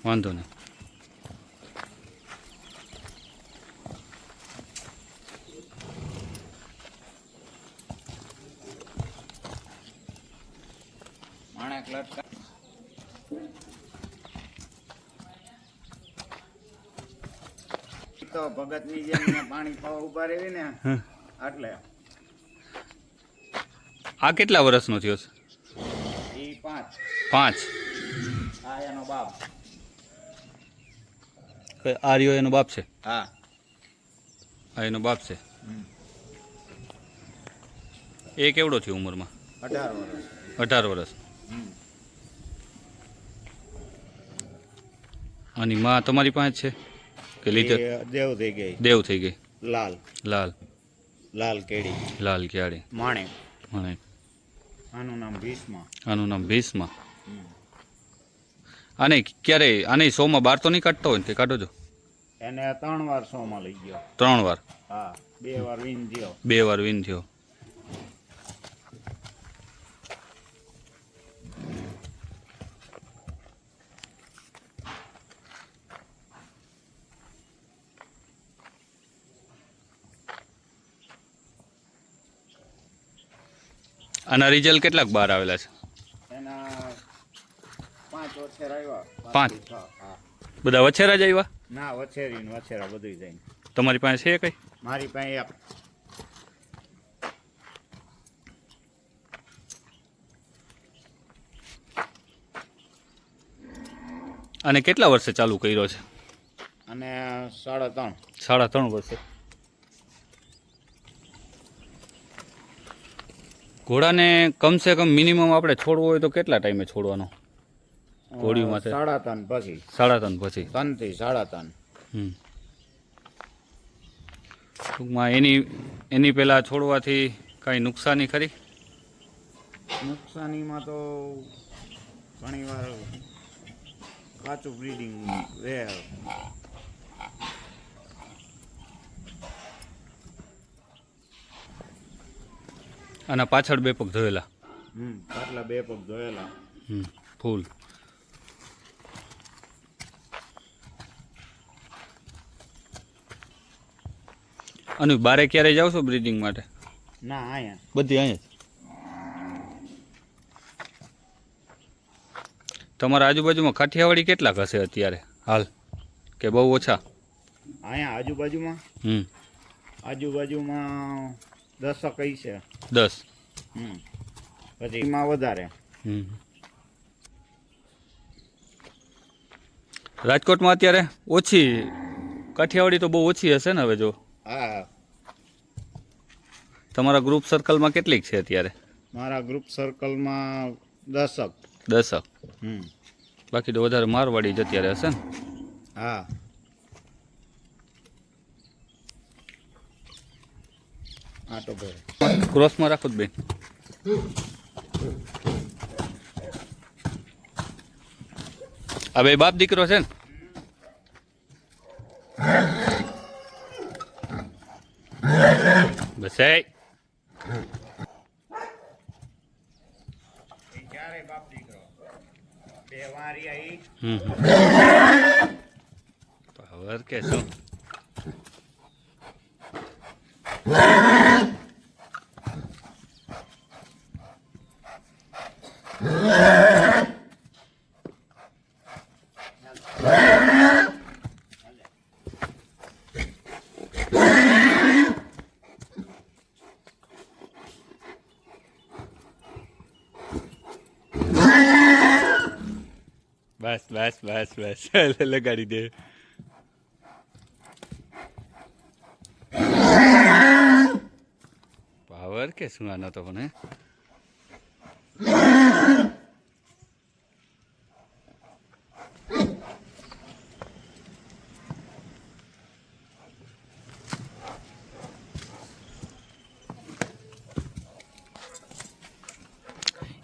વાંધો નહીં. તો ભગતની જેમ પાણી પાવા ઉભા રહેવી ને એટલે આ કેટલા વર્ષનો થયો છે? એ 5. 5. આ એનો બાપ. આ રહ્યો એનો બાપ છે? હા, આ એનો બાપ છે. એ કેવડો થયો ઉંમરમાં? 18 વર્ષ. 18 વર્ષ. આની માં તમારી પાસે છે કે લીધે? દેવ થઈ ગઈ. દેવ થઈ ગઈ. લાલ લાલ લાલ કેડી. લાલ ક્યાળી. માણેક. માણેક. આનું નામ ભીષ્મ. આનું નામ ભીષ્મ. આને ક્યારે આને 100 માં 12 તો નહીં કાઢતો હોય ને? તે કાઢો છો? એને 3 વાર 100 માં લઈ ગયો. 3 વાર? હા, 2 વાર વિન થયો. 2 વાર વિન થયો. આના રિઝલ્ટ કેટલાક બહાર આવેલા છે? એના 5 વછેરા આવ્યા. 5? હા. બધા વછેરા જ આવ્યા? ના, વછેરી ને વછેરા બધું જાય. તમારી પાસે છે કઈ? મારી પાસે એક. અને કેટલા વર્ષે ચાલુ કર્યો છે? અને 3.5. 3.5 વર્ષે. ઘોડાને કમસે કમ મિનિમમ આપણે છોડવો હોય તો કેટલા ટાઈમે છોડવાનો? ઘોડીમાં 3.5 પછી. 3.5 પછી? 3 થી 3.5. ટૂંકમાં એની પહેલાં છોડવાથી કાંઈ નુકસાની ખરી? નુકસાનીમાં તો ઘણી વાર કાચું બ્રીડિંગ રહે. આના પાછળ 2 પગ ધોયેલા? પાટલા 2 પગ ધોયેલા. ફૂલ. અને બારે ક્યારે જાવ છો બ્રીડિંગ માટે? ના, અહીંયા બધી અહીંયા જ. તમારા આજુબાજુમાં કાઠિયાવાડી કેટલાક હશે અત્યારે હાલ, કે બહુ ઓછા? અહીંયા આજુબાજુમાં આજુબાજુમાં 10 કઈ છે. 10? પછી એમાં વધારે. રાજકોટમાં અત્યારે ઓછી, કાઠિયાવાડી તો બહુ ઓછી હશે ને હવે? જો હા. તમારા ગ્રુપ સર્કલમાં કેટલીક છે અત્યારે? મારા ગ્રુપ સર્કલમાં 10. 10? બાકી તો વધારે મારવાડી જ અત્યારે હશે ને? હા. આટો ભરે ક્રોસમાં રાખો જ બેન. આ બે બાપ દીકરો છે ને? બસ ક્યારે બાપ દીકરો 2 વારી આવી. પાવર કે શું? બસ બસ બસ બસ લગાડી દે. પાવર કે શું આનો તો પણ?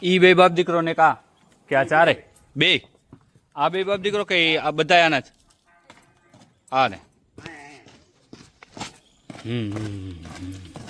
ઈ બે બાપ દીકરો ને કા કે આ ચારે બે આ બે બાપ દીકરો કે આ બધા આના જ આ ને હમ